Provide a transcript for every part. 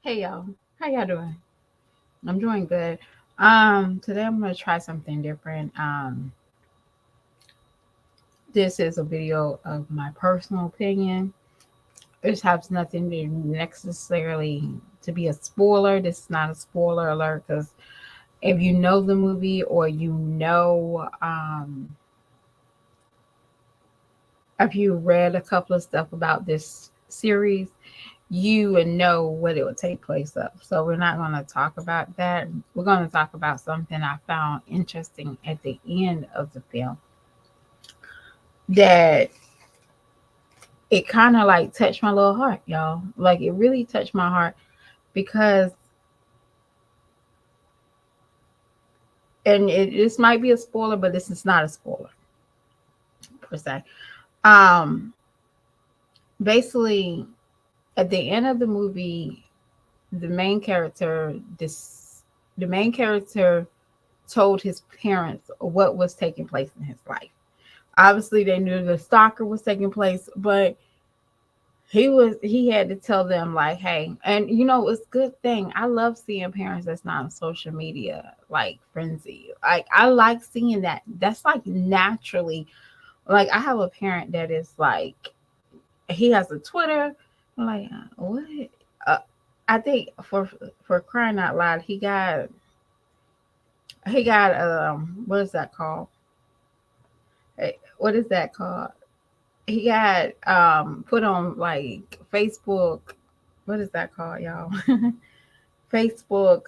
Hey y'all, how y'all doing? I'm doing good. Today I'm gonna try something different. This is a video of my personal opinion. This has nothing to necessarily to be a spoiler. This is not a spoiler alert because if you know the movie or if you read a couple of stuff about this series, you would know what it would take place of. So we're not going to talk about that. We're going to talk about something I found interesting at the end of the film that it kind of like touched my little heart, y'all. Like it really touched my heart because, and this might be a spoiler, but this is not a spoiler per se. Um, Basically, at the end of the movie, the main character, the main character told his parents what was taking place in his life. Obviously, they knew the stalker was taking place, but he had to tell them like, hey, and it's a good thing. I love seeing parents that's not on social media like frenzy. Like I like seeing that. That's like naturally. Like I have a parent that is like he has a Twitter. I'm like what? Uh, I think for crying out loud, he got what is that called? What is that called? He got put on like Facebook. What is that called, y'all? Facebook.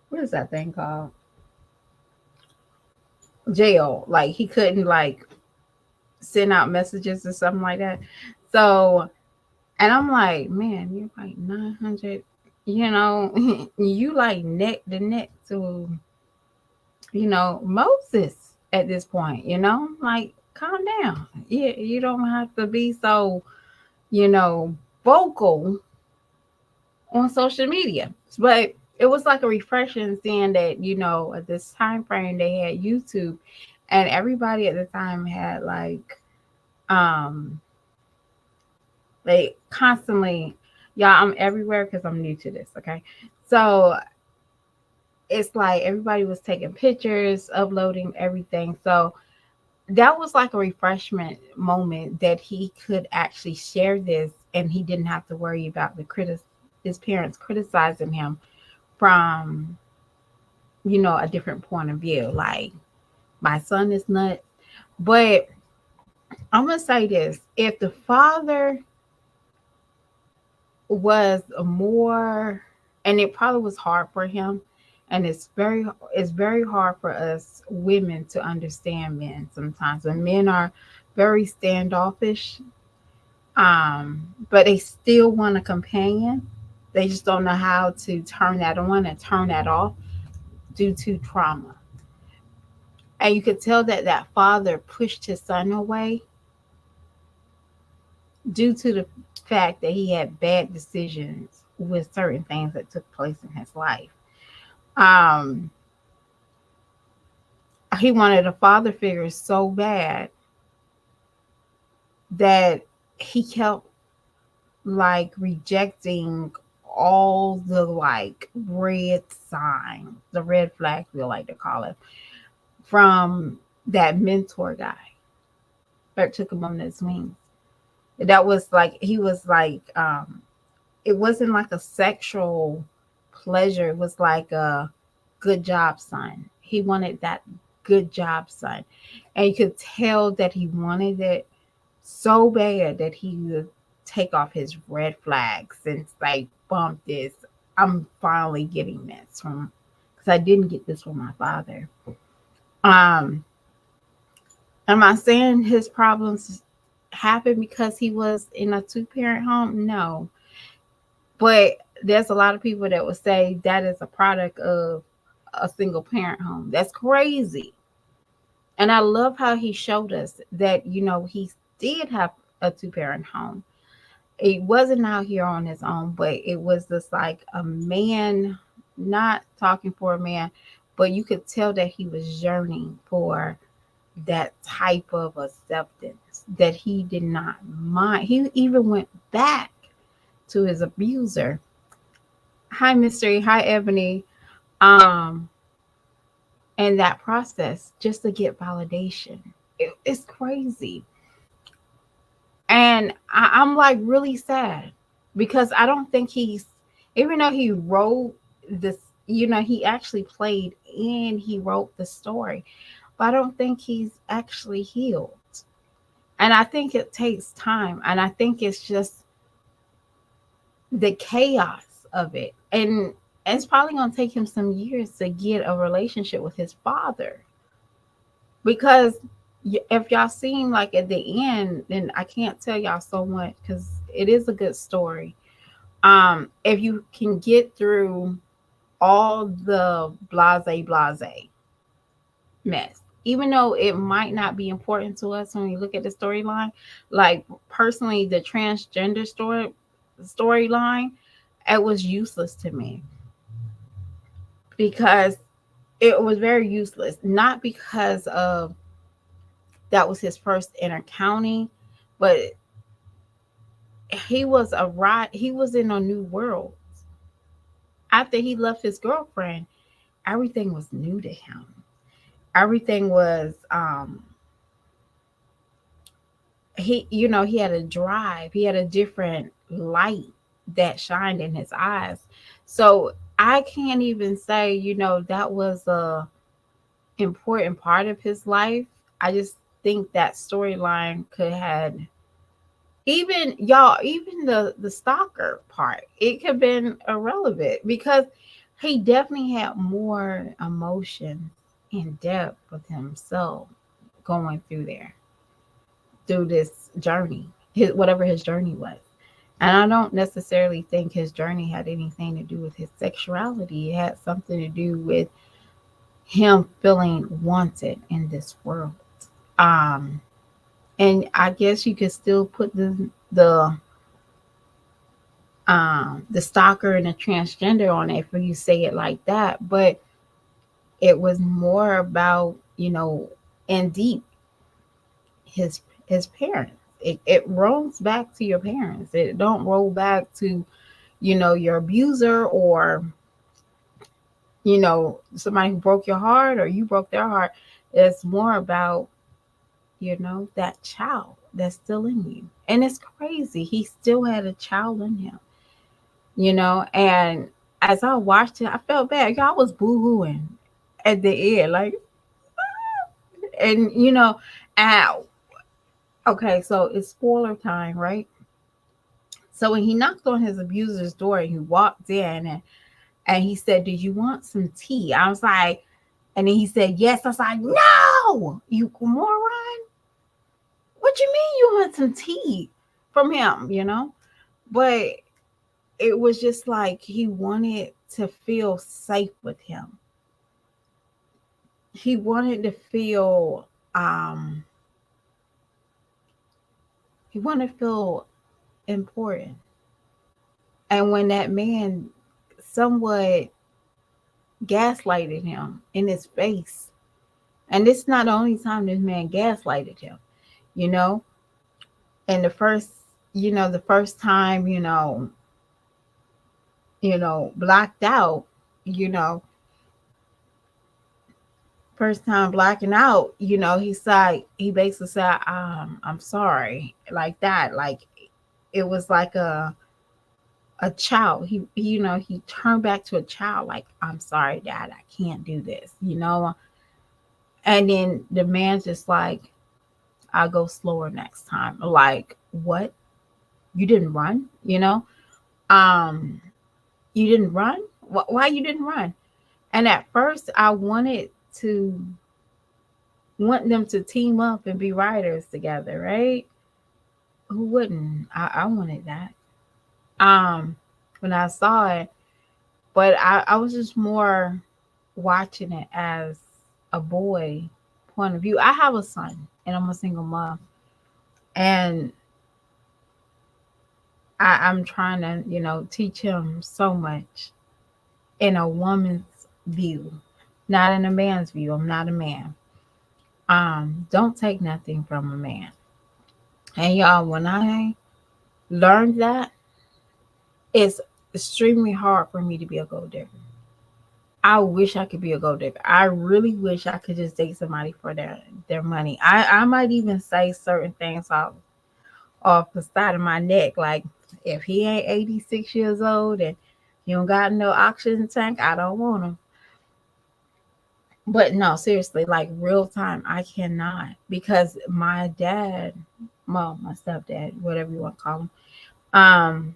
What is that thing called? Jail. Like he couldn't like send out messages or something like that. So, and I'm like, man, you're like 900. You like neck to neck to Moses at this point. Like calm down. Yeah, you don't have to be so you know vocal on social media. But it was like a refreshing seeing that, at this time frame they had YouTube and everybody at the time had um they constantly y'all, I'm everywhere because I'm new to this, okay? So it's like everybody was taking pictures, uploading everything. So that was like a refreshment moment that he could actually share this and he didn't have to worry about his parents criticizing him from a different point of view. Like my son is nuts. But I'm gonna say this: if the father was more, and it probably was hard for him, and it's very hard for us women to understand men sometimes. When men are very standoffish, but they still want a companion. They just don't know how to turn that on and turn that off due to trauma. And you could tell that that father pushed his son away due to the fact that he had bad decisions with certain things that took place in his life. Um, he wanted a father figure so bad that he kept like rejecting all the like red signs, the red flags we like to call it, from that mentor guy that took him on his wings. That was like he was like it wasn't like a sexual pleasure. It was like a good job, son. He wanted that good job, son. And you could tell that he wanted it so bad that he would take off his red flags and like, bump this. I'm finally getting this from, because I didn't get this from my father. Um, am I saying his problems happened because he was in a two-parent home? No. But there's a lot of people that would say that is a product of a single parent home. That's crazy. And I love how he showed us that, he did have a two-parent home. It wasn't out here on his own, but it was just like a man not talking for a man, but you could tell that he was yearning for that type of acceptance that he did not mind. He even went back to his abuser. Hi, Mystery. Hi, Ebony. Um, and that process just to get validation. It's crazy. And I'm like really sad because I don't think he's, even though he wrote this, he actually played and he wrote the story, but I don't think he's actually healed. And I think it takes time. And I think it's just the chaos of it. And it's probably going to take him some years to get a relationship with his father. Because if y'all seen like at the end, then I can't tell y'all so much because it is a good story. If you can get through all the blase mess, even though it might not be important to us when we look at the storyline, like personally, the transgender storyline, it was useless to me because it was very useless. Not because of that was his first encounter, but he was in a new world. After he left his girlfriend, everything was new to him. Everything was he had a drive, he had a different light that shined in his eyes. So I can't even say, that was a important part of his life. I just think that storyline could have, even y'all, even the stalker part, it could have been irrelevant because he definitely had more emotion and depth with himself going through this journey, whatever his journey was. And I don't necessarily think his journey had anything to do with his sexuality. It had something to do with him feeling wanted in this world. Um, and I guess you could still put the the stalker and the transgender on it if you say it like that, but it was more about, and deep, his parents. It rolls back to your parents. It don't roll back to, your abuser, or somebody who broke your heart or you broke their heart. It's more about, that child that's still in you. And it's crazy. He still had a child in him, and as I watched it, I felt bad. Y'all was boo-hooing at the end, like, and ow. Okay, so it's spoiler time, right? So when he knocked on his abuser's door and he walked in, and he said, "Did you want some tea?" I was like, and then he said, "Yes." I was like, "No, you moron! What you mean you want some tea from him?" But it was just like he wanted to feel safe with him. He wanted to feel um he wanted to feel important. And when that man somewhat gaslighted him in his face, and this is not the only time this man gaslighted him, you know, and the first time, blacked out, you know, first time blacking out, he basically said, I'm sorry, like that. Like it was like a child. He turned back to a child, like, I'm sorry, Dad, I can't do this. And then the man's just like, I'll go slower next time. Like, what? You didn't run, Um, you didn't run? Why you didn't run? And at first I to want them to team up and be writers together, right? Who wouldn't? I wanted that. When I saw it, but I was just more watching it as a boy point of view. I have a son and I'm a single mom, and I'm trying to, teach him so much in a woman's view, not in a man's view. I'm not a man. Don't take nothing from a man. And y'all, when I learned that, It's extremely hard for me to be a gold digger. I wish I could be a gold digger. I really wish I could just date somebody for their money. I might even say certain things off the side of my neck, like if he ain't 86 years old and he don't got no oxygen tank, I don't want him. But no, seriously, like real time, I cannot because my dad, well, my stepdad, whatever you want to call him, um,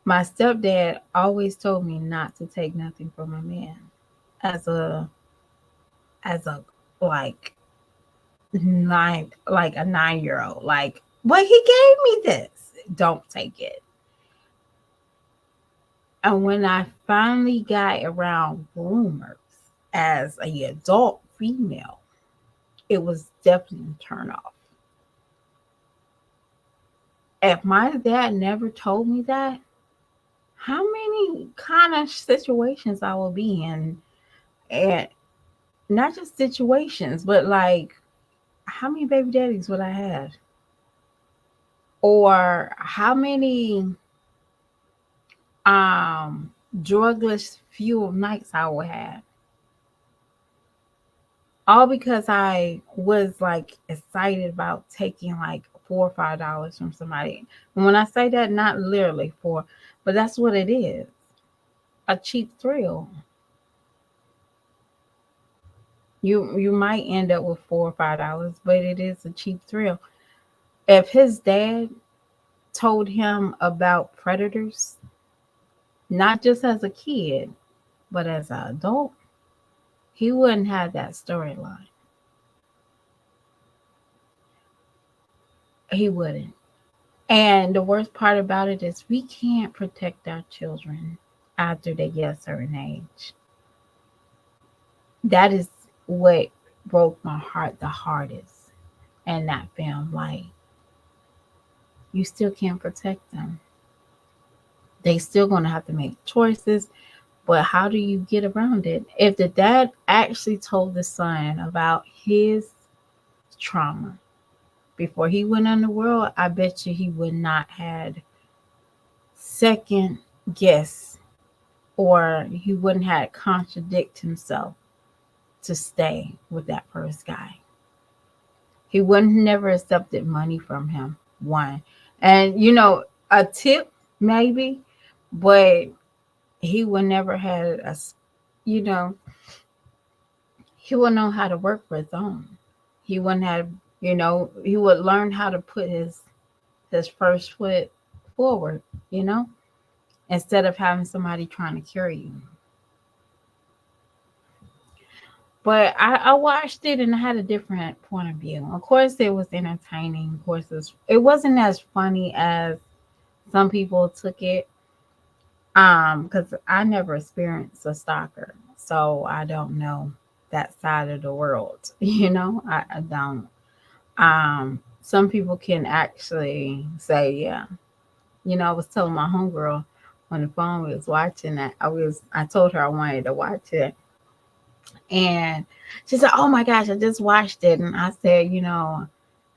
my stepdad always told me not to take nothing from a man as a like like a 9-year old. Like, but he gave me this. Don't take it. And when I finally got around groomers as a adult female, it was definitely a turn off. If my dad never told me that, how many kind of situations I will be in, and not just situations, but like how many baby daddies would I have? Or how many um drugless fuel nights I would have? All because I was like excited about taking like $4 or $5 from somebody. And when I say that, not literally for, but that's what it is. A cheap thrill. You might end up with $4 or $5, but it is a cheap thrill. If his dad told him about predators, not just as a kid, but as an adult, he wouldn't have that storyline. He wouldn't. And the worst part about it is we can't protect our children after they get a certain age. That is what broke my heart the hardest in that film. Like, you still can't protect them. They still gonna have to make choices, but how do you get around it? If the dad actually told the son about his trauma before he went in the world, I bet you he would not had second guess, or he wouldn't have contradict himself to stay with that first guy. He wouldn't never accepted money from him. One, and a tip maybe, but he would never had you know, he would know how to work for his own. He wouldn't have, he would learn how to put his first foot forward, you know, instead of having somebody trying to carry you. But I watched it and I had a different point of view. Of course, it was entertaining. Of course, it wasn't as funny as some people took it. Because I never experienced a stalker, so I don't know that side of the world. I don't. Some people can actually say, yeah. I was telling my homegirl on the phone we was watching that. I told her I wanted to watch it, and she said, "Oh my gosh, I just watched it." And I said,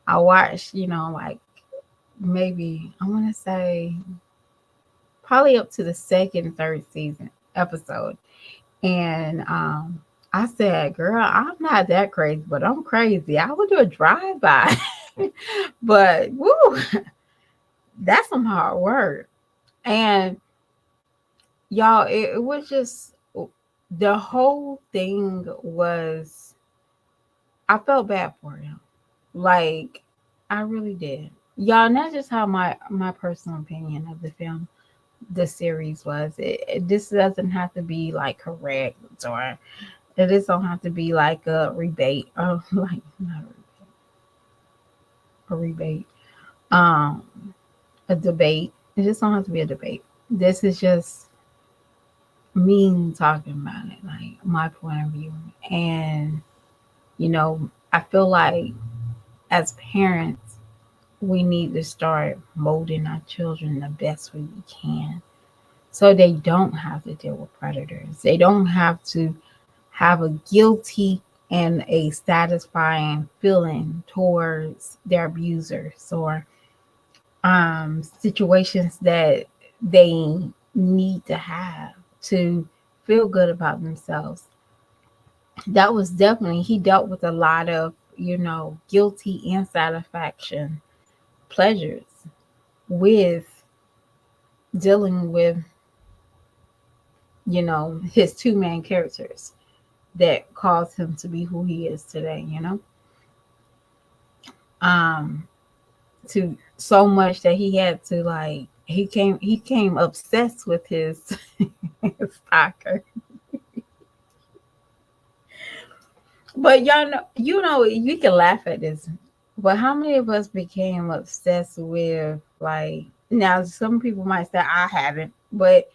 I watched, like maybe I want to say probably up to the second, third season episode. And I said, "Girl, I'm not that crazy, but I'm crazy. I would do a drive by." But woo, that's some hard work. And y'all, it was just the whole thing was, I felt bad for him. Like, I really did. Y'all, and that's just how my personal opinion of the series was. This doesn't have to be like correct, or it just don't have to be like a rebate, or like not a rebate, um, a debate. It just don't have to be a debate. This is just me talking about it, like my point of view. And I feel like as parents, we need to start molding our children the best way we can, so they don't have to deal with predators. They don't have to have a guilty and a satisfying feeling towards their abusers, or situations that they need to have to feel good about themselves. That was definitely, he dealt with a lot of, guilty and satisfaction pleasures with dealing with, his two main characters that caused him to be who he is today. Um, to so much that he had to, like, he came obsessed with his, his stalker. But y'all know, you can laugh at this, but how many of us became obsessed with, like, now some people might say I haven't, but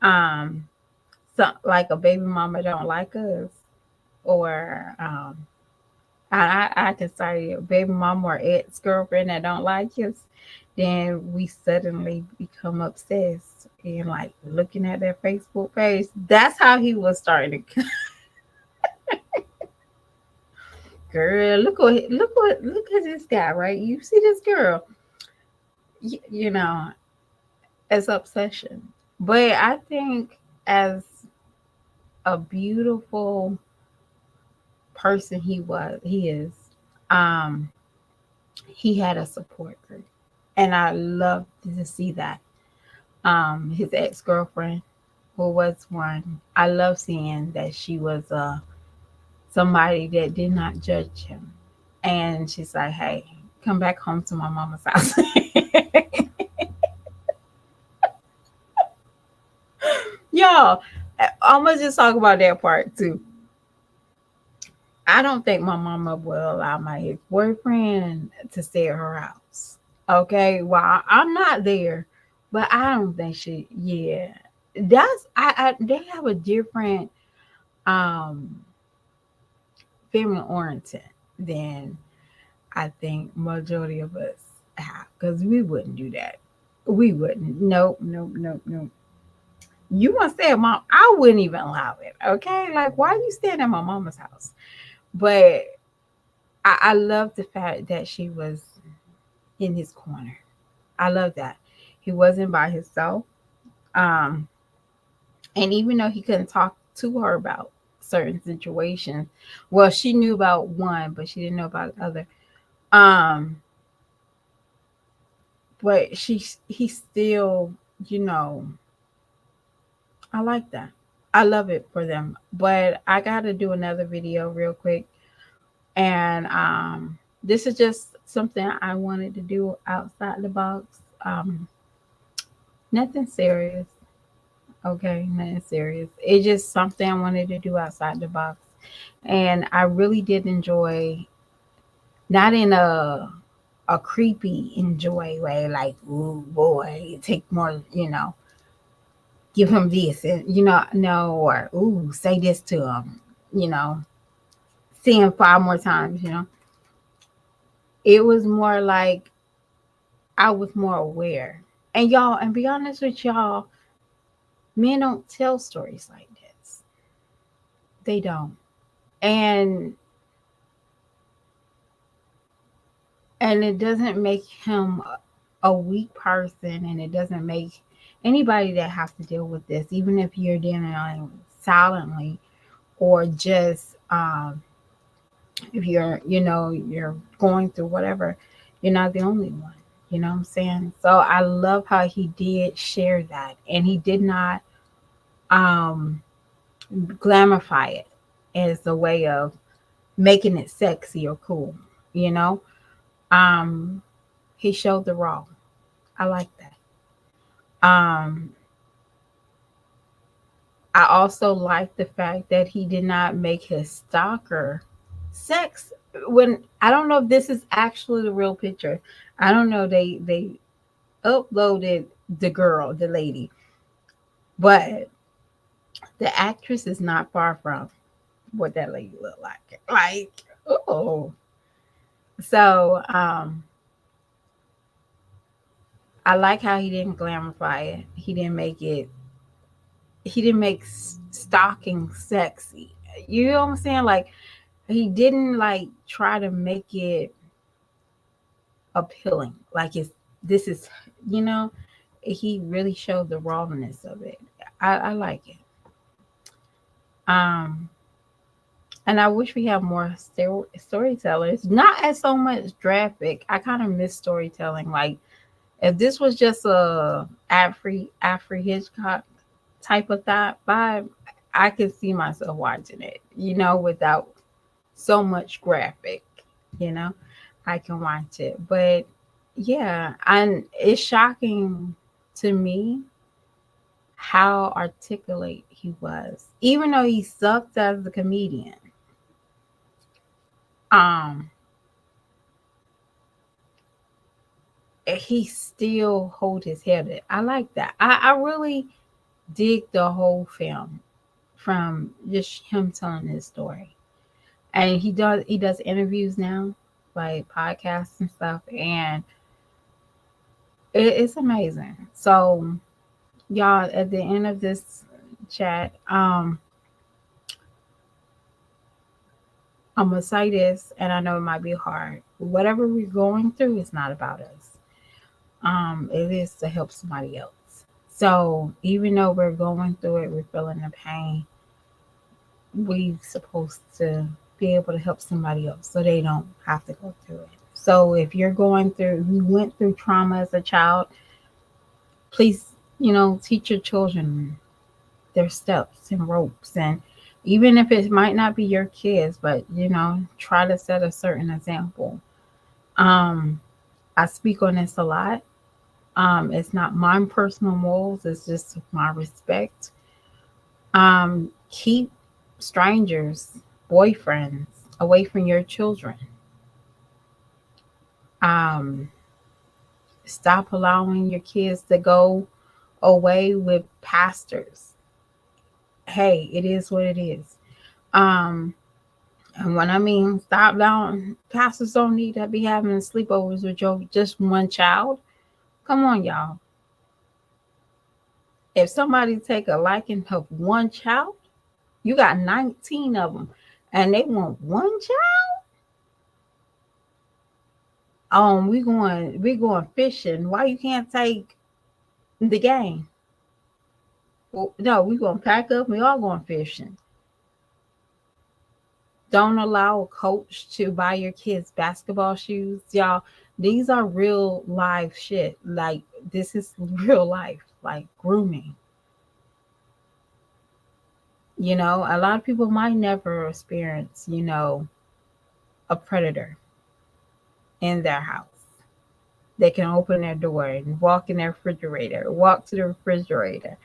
um, some, like, a baby mama don't like us, or I can say a baby mama or ex girlfriend that don't like us, then we suddenly become obsessed and, like, looking at their Facebook page. That's how he was starting to. Girl, look at this guy, right? You see this girl, you know, as obsession. But I think, as a beautiful person he is, um, he had a support group, and I love to see that. His ex girlfriend, who was one, I love seeing that she was somebody that did not judge him, and she's like, "Hey, come back home to my mama's house." Y'all, I'm gonna just talk about that part too. I don't think my mama will allow my ex boyfriend to stay at her house. Okay, well, I'm not there, but I don't think she. Yeah, they have a different um family oriented than I think majority of us have, because we wouldn't do that. We wouldn't. Nope, nope, nope, nope. You want to stay at mom? I wouldn't even allow it. Okay, like, why are you staying at my mama's house? But I love the fact that she was in his corner. I love that he wasn't by himself. Um, and even though he couldn't talk to her about certain situations, well, she knew about one, but she didn't know about the other. Um, but he still, you know, I like that. I love it for them. But I gotta do another video real quick, and this is just something I wanted to do outside the box. Um, Nothing serious. Okay, nothing serious. It's just something I wanted to do outside the box. And I really did enjoy, not in a creepy enjoy way, like, ooh boy, take more, give him this, and no, or ooh, say this to him, you know, see him 5 more times. It was more like I was more aware. And y'all, and be honest with y'all, men don't tell stories like this. They don't. And it doesn't make him a weak person, and it doesn't make anybody that have to deal with this, even if you're dealing silently, or just if you're going through whatever, you're not the only one. You know what I'm saying? So I love how he did share that, and he did not um glamify it as a way of making it sexy or cool. You know, um, he showed the raw. I like that. I also like the fact that he did not make his stalker sex. When I don't know if this is actually the real picture. I don't know. They uploaded the girl, the lady, but the actress is not far from what that lady looked like. Like, oh, so I like how he didn't glamify it. He didn't make stalking sexy. You know what I'm saying? Like, he didn't, like, try to make it appealing. Like, this is, you know, he really showed the rawness of it. I like it. Um, and I wish we had more storytellers. Not as so much graphic. I kind of miss storytelling. Like if this was just a Alfred Hitchcock type of thought vibe, I could see myself watching it. Without so much graphic. You know, I can watch it. But yeah, and it's shocking to me how articulate he was, even though he sucked as a comedian. Um, he still hold his head up. I like that. I really dig the whole film from just him telling his story. And he does interviews now, like podcasts and stuff, and it's amazing. So y'all, at the end of this chat, I'm gonna say this, and I know it might be hard. Whatever we're going through is not about us. It is to help somebody else. So even though we're going through it, we're feeling the pain, we supposed to be able to help somebody else so they don't have to go through it. So if you went through trauma as a child, please, teach your children their steps and ropes, and even if it might not be your kids, but try to set a certain example. Um, I speak on this a lot. It's not my personal morals, it's just my respect. Keep strangers, boyfriends away from your children. Um, Stop allowing your kids to go away with pastors. Hey, it is what it is. Um, and when I mean stop allowing pastors don't need to be having sleepovers with your just one child. Come on, y'all. If somebody take a liking of one child, you got 19 of them, and they want one child. We going fishing. Why you can't take the game? Well, no, we gonna pack up. We all going fishing. Don't allow a coach to buy your kids basketball shoes, y'all. These are real life shit. Like this is real life, like grooming. A lot of people might never experience, a predator in their house. They can open their door and walk in their refrigerator, walk to the refrigerator,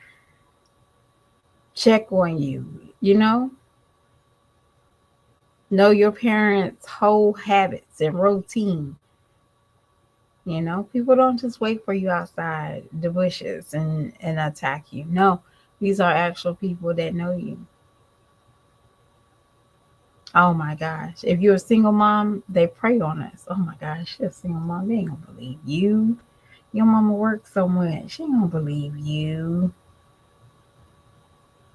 check on you, you know your parents' whole habits and routine. People don't just wait for you outside the bushes and attack you. No, these are actual people that know you. Oh my gosh. If you're a single mom, they prey on us. Oh my gosh, you're a single mom. They ain't gonna believe you. Your mama works so much. She ain't gonna believe you.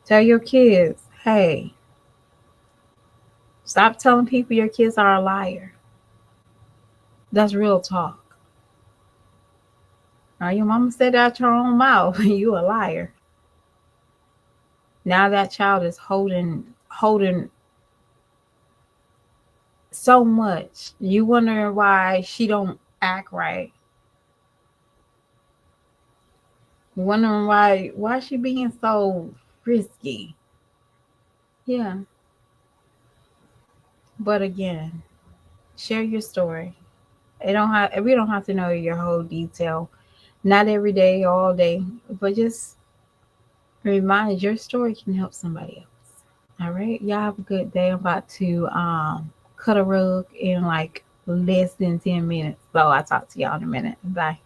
Tell your kids, hey, stop telling people your kids are a liar. That's real talk. Now your mama said out your own mouth, you a liar. Now that child is holding so much. You wondering why she don't act right. Wondering why she being so risky. Yeah. But again, share your story. We don't have to know your whole detail. Not every day, all day, but just remind your story can help somebody else. All right. Y'all have a good day. I'm about to cut a rug in like less than 10 minutes. So I'll talk to y'all in a minute. Bye.